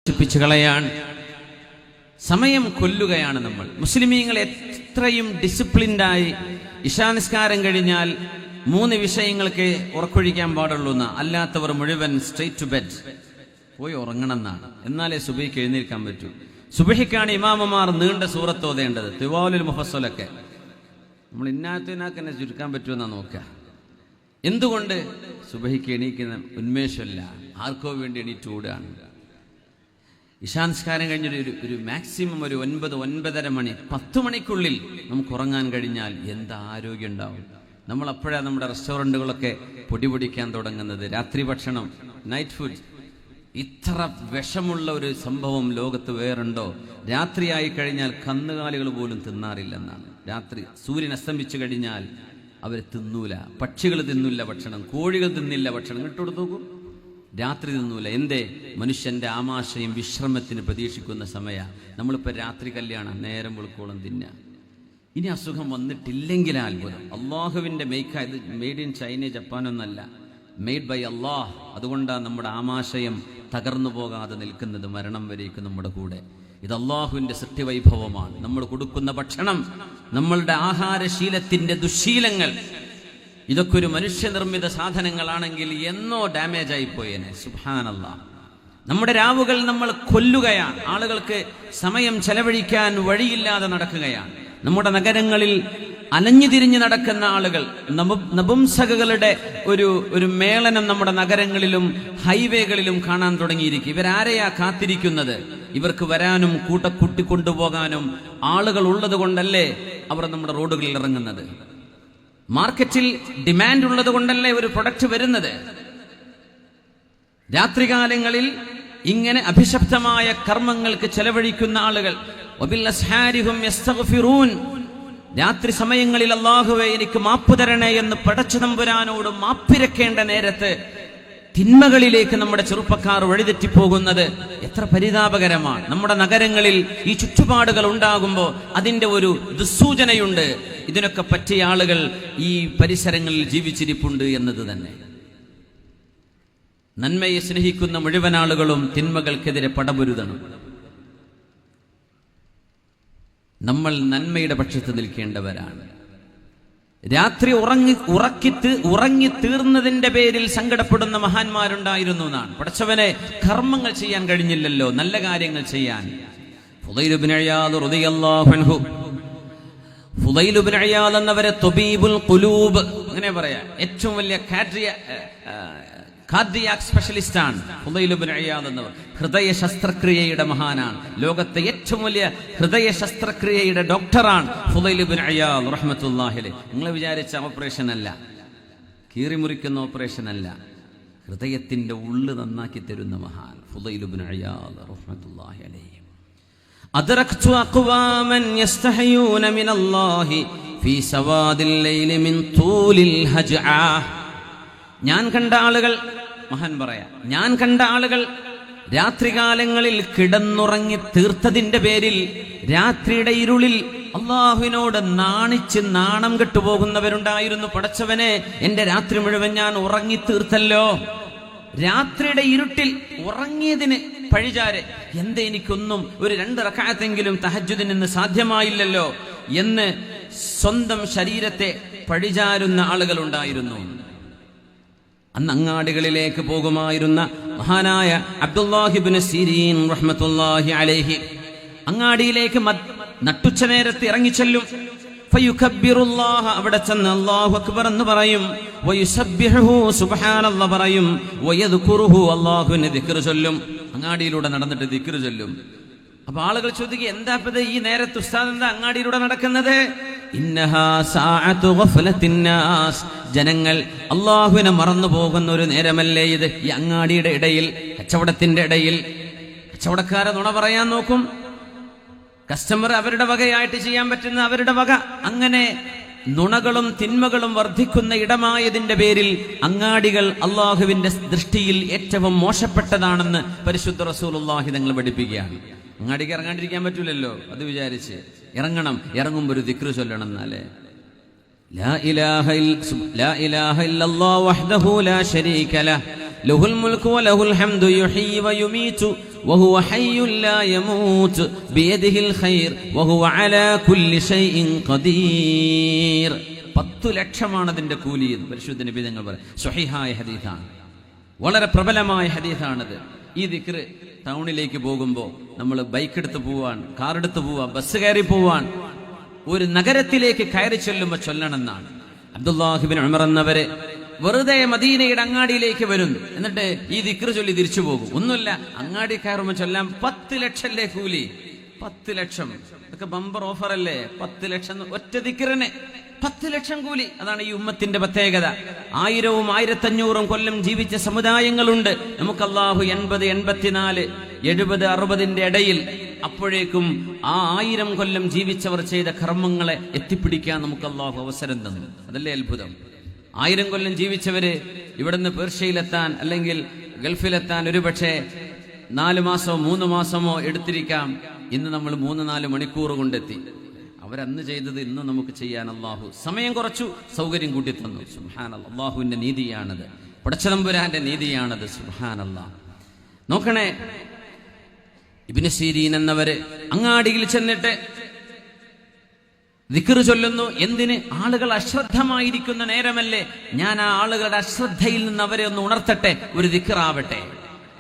നശിപ്പിച്ചു കളയാൻ സമയം കൊല്ലുകയാണ് നമ്മൾ. മുസ്ലിമീങ്ങൾ എത്രയും ഡിസിപ്ലിൻഡായി ഇശാനിസ്കാരം കഴിഞ്ഞാൽ 3 വിഷയങ്ങൾക്ക് ഉറക്കൊഴിക്കാൻ പാടുള്ളൂ എന്നാ, അല്ലാത്തവർ മുഴുവൻ സ്ട്രെയിറ്റ് ടു ബെഡ് പോയി ഉറങ്ങണം എന്നാണ്. എന്നാലേ സുബഹിക്ക് എഴുന്നേൽക്കാൻ പറ്റൂ. സുബഹിക്കാണ് ഇമാമമാർ നീണ്ട സൂറത്ത് ഓതേണ്ടത്, തിവാലുൽ മുഫസ്സലൊക്കെ. നമ്മൾ ഇന്നാത്തിനാക്കന്നെ ചുരുക്കാൻ പറ്റുമെന്നാ നോക്കുക. എന്തുകൊണ്ട്? സുബഹിക്ക് എണീക്കുന്ന ഉന്മേഷമല്ല, ആർക്കോ വേണ്ടി എണീറ്റ് ഓടുകയാണ്. ഇശാൻസ്കാരം കഴിഞ്ഞൊരു മാക്സിമം ഒരു 9-9:30 മണി 10 മണിക്കുള്ളിൽ നമുക്ക് ഉറങ്ങാൻ കഴിഞ്ഞാൽ എന്താ ആരോഗ്യം ഉണ്ടാവും. നമ്മൾ അപ്പോഴാണ് നമ്മുടെ റെസ്റ്റോറൻറ്റുകളൊക്കെ പൊടിപൊടിക്കാൻ തുടങ്ങുന്നത്. രാത്രി ഭക്ഷണം, നൈറ്റ് ഫുഡ്, ഇത്ര വിഷമുള്ള ഒരു സംഭവം ലോകത്ത് വേറുണ്ടോ? രാത്രിയായി കഴിഞ്ഞാൽ കന്നുകാലികൾ പോലും തിന്നാറില്ലെന്നാണ്. രാത്രി സൂര്യൻ അസ്തമിച്ചു കഴിഞ്ഞാൽ അവർ തിന്നൂല. പക്ഷികൾ തിന്നില്ല ഭക്ഷണം, കോഴികൾ തിന്നില്ല ഭക്ഷണം. ഇട്ടുകൊടുത്തു നോക്കൂ, രാത്രി തിന്നൂല. എന്തേ? മനുഷ്യന്റെ ആമാശയം വിശ്രമത്തിന് പ്രതീക്ഷിക്കുന്ന സമയ. നമ്മളിപ്പോൾ രാത്രി കല്യാണം, നേരം വെളുക്കോളം തിന്നുക. ഇനി അസുഖം വന്നിട്ടില്ലെങ്കിൽ അത്ഭുതം. അള്ളാഹുവിൻ്റെ ഇത് മെയ്ഡ് ഇൻ ചൈന, ജപ്പാനൊന്നല്ല, മെയ്ഡ് ബൈ അള്ളാഹ്. അതുകൊണ്ടാണ് നമ്മുടെ ആമാശയം തകർന്നു പോകാതെ നിൽക്കുന്നത് മരണം വരേക്കും നമ്മുടെ കൂടെ. ഇത് അള്ളാഹുവിൻ്റെ സൃഷ്ടിവൈഭവമാണ്. നമ്മൾ കൊടുക്കുന്ന ഭക്ഷണം, നമ്മളുടെ ആഹാരശീലത്തിൻ്റെ ദുശ്ശീലങ്ങൾ, ഇതൊക്കെ ഒരു മനുഷ്യനിർമ്മിത സാധനങ്ങളാണെങ്കിൽ എന്നോ ഡാമേജ് ആയിപ്പോയേനെ. സുബ്ഹാനല്ലാഹ്. നമ്മുടെ രാവുകൾ നമ്മൾ കൊല്ലുകയാണ്. ആളുകൾക്ക് സമയം ചെലവഴിക്കാൻ വഴിയില്ലാതെ നടക്കുകയാണ്. നമ്മുടെ നഗരങ്ങളിൽ അലഞ്ഞു തിരിഞ്ഞ് നടക്കുന്ന ആളുകൾ, നപുംസകകളുടെ ഒരു മേളനം നമ്മുടെ നഗരങ്ങളിലും ഹൈവേകളിലും കാണാൻ തുടങ്ങിയിരിക്കും. ഇവരാരെയാ കാത്തിരിക്കുന്നത്? ഇവർക്ക് വരാനും കൂട്ടിക്കൊണ്ടുപോകാനും ആളുകൾ ഉള്ളത് കൊണ്ടല്ലേ അവർ നമ്മുടെ റോഡുകളിൽ ഇറങ്ങുന്നത്. മാർക്കറ്റിൽ ഡിമാൻഡ് ഉള്ളത് കൊണ്ടല്ലേ ഒരു പ്രൊഡക്റ്റ് വരുന്നത്. രാത്രികാലങ്ങളിൽ ഇങ്ങനെ അഭിശപ്തമായ കർമ്മങ്ങൾക്ക് ചെലവഴിക്കുന്ന ആളുകൾ, രാത്രി സമയങ്ങളിൽ അല്ലാഹുവേ എനിക്ക് മാപ്പ് തരണേ എന്ന് പടച്ച തമ്പുരാനോട് മാപ്പിരക്കേണ്ട നേരത്ത് തിന്മകളിലേക്ക് നമ്മുടെ ചെറുപ്പക്കാർ വഴിതെറ്റിപ്പോകുന്നത് എത്ര പരിതാപകരമാണ്. നമ്മുടെ നഗരങ്ങളിൽ ഈ ചുറ്റുപാടുകൾ ഉണ്ടാകുമ്പോൾ അതിൻ്റെ ഒരു ദുസ്സൂചനയുണ്ട്. ഇതിനൊക്കെ പറ്റിയ ആളുകൾ ഈ പരിസരങ്ങളിൽ ജീവിച്ചിരിപ്പുണ്ട് എന്നത് തന്നെ. നന്മയെ സ്നേഹിക്കുന്ന മുഴുവൻ ആളുകളും തിന്മകൾക്കെതിരെ പടപൊരുതണം. നമ്മൾ നന്മയുടെ പക്ഷത്ത് നിൽക്കേണ്ടവരാണ്. രാത്രി ഉറങ്ങി തീർന്നതിന്റെ പേരിൽ സങ്കടപ്പെടുന്ന മഹാന്മാരുണ്ടായിരുന്നു എന്നാണ്. പടച്ചവനെ, കർമ്മങ്ങൾ ചെയ്യാൻ കഴിഞ്ഞില്ലല്ലോ, നല്ല കാര്യങ്ങൾ ചെയ്യാൻ. ഫുദൈൽ ഇബ്നു ഇയാദ് റളിയല്ലാഹു അൻഹു, ഫുദൈൽ ഇബ്നു ഇയാദ് എന്നവരെ തബീബുൽ ഖുലൂബ് അങ്ങനെ പറയാ, ഏറ്റവും വലിയ കാർഡിയാക് സ്പെഷ്യലിസ്റ്റ് ആണ് ഫുദൈൽ ഇബ്നു ഇയാദ് എന്നവർ. ഹൃദയ ശസ്ത്രക്രിയയുടെ മഹാനാണ്. ലോകത്തെ ഏറ്റവും വലിയ ഹൃദയ ശസ്ത്രക്രിയയുടെ ഡോക്ടറാണ് ഫുദൈൽ ഇബ്നു ഇയാദ് റഹ്മത്തുള്ളാഹി അലൈഹി. നിങ്ങൾ വിചാരിച്ച ഓപ്പറേഷൻ അല്ല, കീറിമുറിക്കുന്ന ഓപ്പറേഷൻ അല്ല, ഹൃദയത്തിന്റെ ഉള്ളു നന്നാക്കി തരുന്ന മഹാൻ ഫുദൈൽ ഇബ്നു ഇയാദ് റഹ്മത്തുള്ളാഹി അലൈഹി. അദ്റക്തു അഖ്വാമൻ യസ്തഹയൂന മിനല്ലാഹി ഫീ സവാദിൽ ലൈലി മിൻ തൂലിൽ ഹജ്ആ. ഞാൻ കണ്ട ആളുകൾ, മഹാൻ പറയാ, ഞാൻ കണ്ട ആളുകൾ രാത്രികാലങ്ങളിൽ കിടന്നുറങ്ങി തീർത്തതിന്റെ പേരിൽ രാത്രിയുടെ ഇരുളിൽ അള്ളാഹുവിനോട് നാണം കെട്ടുപോകുന്നവരുണ്ടായിരുന്നു. പടച്ചവനെ, എന്റെ രാത്രി മുഴുവൻ ഞാൻ ഉറങ്ങി തീർത്തല്ലോ. രാത്രിയുടെ ഇരുട്ടിൽ ഉറങ്ങിയതിന് പഴിചാരെ, എന്താ എനിക്കൊന്നും ഒരു 2 റക്അത്തെങ്കിലും തഹജ്ജുദിന് ഇന്ന് സാധ്യമായില്ലല്ലോ എന്ന് സ്വന്തം ശരീരത്തെ പഴിചാരുന്ന ആളുകൾ ഉണ്ടായിരുന്നു. അന്ന് അങ്ങാടികളിലേക്ക് പോകുമായിരുന്ന മഹാനായ അബ്ദുല്ലാഹി ഇബ്നു സിരീൻ റഹ്മത്തുള്ളാഹി അലൈഹി അങ്ങാടിയിലേക്ക് നട്ടുച്ച നേരത്ത് ഇറങ്ങിച്ചെല്ലും. ഫയുകബ്ബിറുല്ലാഹ, അവിടെ ചെന്ന് അല്ലാഹു അക്ബർ എന്ന് പറയും. വയുസബ്ബിഹു, സുബ്ഹാനല്ലാഹ് പറയും. വയദ്കുറുഹു, അല്ലാഹുവിനെ ദിക്ർ ചൊല്ലും. അങ്ങാടിയിലൂടെ നടന്നിട്ട് ദിക്ർ ചൊല്ലും. അപ്പൊ ആളുകൾ ചോദിക്കുക, എന്താ ഇപ്പത് ഈ നേരത്ത് ഉസ്താദ് എന്താ അങ്ങാടിയിലൂടെ നടക്കുന്നത്? ഇന്നഹാ സഅതു ഗഫലത്തിൻ നാസ്, ജനങ്ങൾ അല്ലാഹുവിനെ മറന്നു പോകുന്ന ഒരു നേരമല്ലേ ഇത്? ഈ അങ്ങാടിയുടെ ഇടയിൽ, കച്ചവടത്തിന്റെ ഇടയിൽ കച്ചവടക്കാരെ നുണ പറയാൻ നോക്കും. കസ്റ്റമർ അവരുടെ വകയായിട്ട് ചെയ്യാൻ പറ്റുന്ന അവരുടെ വക. അങ്ങനെ നുണകളും തിന്മകളും വർദ്ധിക്കുന്ന ഇടമായതിന്റെ പേരിൽ അങ്ങാടികൾ അള്ളാഹുവിന്റെ ദൃഷ്ടിയിൽ ഏറ്റവും മോശപ്പെട്ടതാണെന്ന് പരിശുദ്ധ റസൂലുള്ളാഹി തങ്ങൾ പഠിപ്പിക്കുകയാണ്. അങ്ങാടിക്ക് ഇറങ്ങാണ്ടിരിക്കാൻ പറ്റൂലല്ലോ, അത് വിചാരിച്ച് ഇറങ്ങണം. ഇറങ്ങുമ്പോൾ ഒരു ദിക്ർ ചൊല്ലണം. എന്നാലേ ലാ ഇലാഹ ഇല്ലല്ലാഹു വഹ്ദഹു ലാ ശരീക ലഹു ലഹുൽ മുൽക്കു വലഹുൽ ഹംദു യുഹ്യി വയുമീതു وهو حي لا يموت بيده الخير وهو على كل شيء قدير. 10 ലക്ഷമാണ് അതിന്റെ കൂലി എന്ന് പരിശുദ്ധ നബി തങ്ങൾ പറയും. സ്വഹീഹായ ഹദീസാണ്, വളരെ പ്രബലമായ ഹദീസാണിത്. ഈ ദിക്ർ ടൗണിലേക്ക് പോകുമ്പോൾ നമ്മൾ ബൈക്ക് എടുത്ത് പോവാൻ, കാർ എടുത്ത് പോവാൻ, ബസ് കയറി പോവാൻ, ഒരു നഗരത്തിലേക്ക് കയറി ചെല്ലുമ്പോൾ ചൊല്ലണമെന്നാണ്. അബ്ദുല്ലാഹ് ഇബ്നു ഉമർ എന്നവരെ വെറുതെ മദീനയുടെ അങ്ങാടിയിലേക്ക് വരുന്നു, എന്നിട്ട് ഈ ദിക്ർ ചൊല്ലി തിരിച്ചു പോകും. ഒന്നുമില്ല, അങ്ങാടി കയറുമ്പോൾ ചൊല്ലാൻ 10 ലക്ഷല്ലേ കൂലി. 10 ലക്ഷം, ഇതൊക്കെ ബമ്പർ ഓഫർ അല്ലേ? 10 ലക്ഷം ഒറ്റ ദിക്റിന് 10 ലക്ഷം കൂലി. അതാണ് ഈ ഉമ്മത്തിന്റെ പ്രത്യേകത. 1000ഉം 1500ഉം കൊല്ലം ജീവിച്ച സമുദായങ്ങളുണ്ട്. നമുക്ക് അല്ലാഹു 80, 84, 70, 60ന്റെ ഇടയിൽ, അപ്പോഴേക്കും ആ 1000 കൊല്ലം ജീവിച്ചവർ ചെയ്ത കർമ്മങ്ങളെ എത്തിപ്പിടിക്കാൻ നമുക്ക് അല്ലാഹു അവസരം തന്നു. അതല്ലേ അത്ഭുതം. 1000 കൊല്ലം ജീവിച്ചവര് ഇവിടുന്ന് പേർഷ്യയിലെത്താൻ അല്ലെങ്കിൽ ഗൾഫിലെത്താൻ ഒരുപക്ഷെ 4 മാസമോ 3 മാസമോ എടുത്തിരിക്കാം. ഇന്ന് നമ്മൾ 3-4 മണിക്കൂർ കൊണ്ടെത്തി. അവരന്ന് ചെയ്തത് ഇന്ന് നമുക്ക് ചെയ്യാൻ അല്ലാഹു സമയം കുറച്ചു, സൗകര്യം കൂട്ടി തന്നു. സുബ്ഹാനല്ലാഹ്, അല്ലാഹുവിന്റെ നീതിയാണത്, പടച്ചതമ്പുരാന്റെ നീതിയാണത്. സുബ്ഹാനല്ലാഹ്. നോക്കണേ, ഇബ്നു സീരീൻ എന്നവര് അങ്ങാടിയിൽ ചെന്നിട്ട് ദിക്ർ ചൊല്ലുന്നു. എന്തിന്? ആളുകൾ അശ്രദ്ധമായിരിക്കുന്ന നേരമല്ലേ, ഞാൻ ആ ആളുകളുടെ അശ്രദ്ധയിൽ നിന്ന് അവരെ ഒന്ന് ഉണർത്തട്ടെ, ഒരു ദിക്ർ ആവട്ടെ.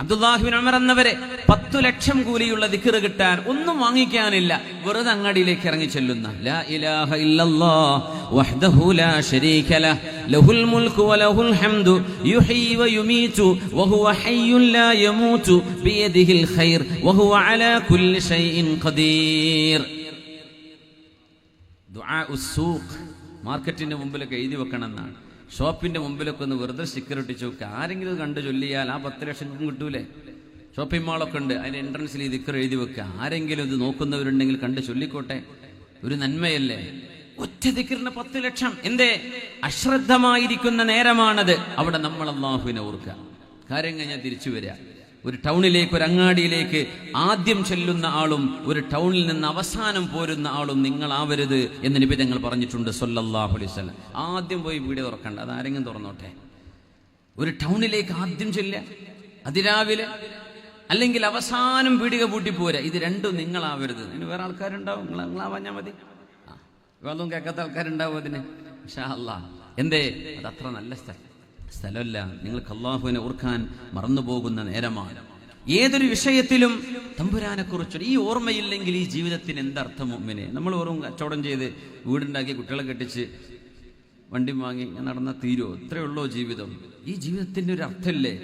അബ്ദുല്ലാഹ് ഇബ്നു ഉമർ എന്നവരെ 10 ലക്ഷം കൂലിയുള്ള ദിക്ർ കിട്ടാൻ ഒന്നും വാങ്ങിക്കാനില്ല, വെറുതെ അങ്ങാടിയിലേക്ക് ഇറങ്ങി ചെല്ലുന്ന ലാ ഇലാഹ ഇല്ലല്ലാഹ് വഹ്ദഹു ലാ ശരീക ലഹ് ലഹുൽ മുൽക്കു വലഹുൽ ഹംദു യുഹ്യി വയുമീതു വഹുവ ഹയ്യുൻ ലാ യമൂതു ബിയദിഹിൽ ഖൈർ വഹുവ അലാ കുല്ലി ഷൈഇൻ ഖദീർ. ദുആ ഉസ്സൂഖ്, മാർക്കറ്റിന്റെ മുമ്പിലൊക്കെ എഴുതി വെക്കണം എന്നാണ്. ഷോപ്പിന്റെ മുമ്പിലൊക്കെ ഒന്ന് വെറുതെ സ്റ്റിക്കർ ഒട്ടിച്ച് നോക്കുക. ആരെങ്കിലും ഇത് കണ്ടു ചൊല്ലിയാൽ ആ 10 ലക്ഷം കിട്ടൂലേ? ഷോപ്പിംഗ് മാളൊക്കെ ഉണ്ട്, അതിന്റെ എൻട്രൻസിൽ ഈ ദിക്ർ എഴുതി വെക്കുക. ആരെങ്കിലും ഇത് നോക്കുന്നവരുണ്ടെങ്കിൽ കണ്ട് ചൊല്ലിക്കോട്ടെ, ഒരു നന്മയല്ലേ. ഒറ്റ ദിക്റിന് 10 ലക്ഷം. എന്തേ? അശ്രദ്ധമായിരിക്കുന്ന നേരമാണത്. അവിടെ നമ്മൾ അല്ലാഹുവിനെ ഓർക്കുക. കാര്യം കഴിഞ്ഞാൽ തിരിച്ചു വരിക. ഒരു ടൗണിലേക്ക്, ഒരു അങ്ങാടിയിലേക്ക് ആദ്യം ചെല്ലുന്ന ആളും ഒരു ടൗണിൽ നിന്ന് അവസാനം പോരുന്ന ആളും നിങ്ങളാവരുത് എന്ന് നബി തങ്ങൾ പറഞ്ഞിട്ടുണ്ട് സ്വല്ലല്ലാഹു അലൈഹി വസല്ലം. ആദ്യം പോയി വീട് തുറക്കണ്ട, അതാരെങ്കിലും തുറന്നോട്ടെ. ഒരു ടൗണിലേക്ക് ആദ്യം ചെല്ലുക അതിരാവിലെ, അല്ലെങ്കിൽ അവസാനം പീടിക പൂട്ടി പോരാ. ഇത് രണ്ടും നിങ്ങളാവരുത്. അതിന് വേറെ ആൾക്കാരുണ്ടാവും, നിങ്ങളാവാഞ്ഞാൽ മതി. വേറൊന്നും കേൾക്കാത്ത ആൾക്കാരുണ്ടാവും അതിന്, ഇൻഷാ അല്ലാഹ്. എന്തേ? അതത്ര നല്ല സ്ഥലമല്ല. നിങ്ങൾക്ക് അല്ലാഹുവിനെ ഓർക്കാൻ മറന്നുപോകുന്ന നേരമാണ്. ഏതൊരു വിഷയത്തിലും തമ്പുരാനെ കുറിച്ച് ഈ ഓർമ്മയില്ലെങ്കിൽ ഈ ജീവിതത്തിന് എന്തർത്ഥം? മുഅ്മിനെ, നമ്മൾ വെറും കച്ചവടം ചെയ്ത് വീടുണ്ടാക്കി കുട്ടികളെ കെട്ടിച്ച് വണ്ടി വാങ്ങി നടന്ന തീരുമോ? ഇത്രയേ ഉള്ളൂ ജീവിതം? ഈ ജീവിതത്തിന്റെ ഒരു അർത്ഥമില്ലേ?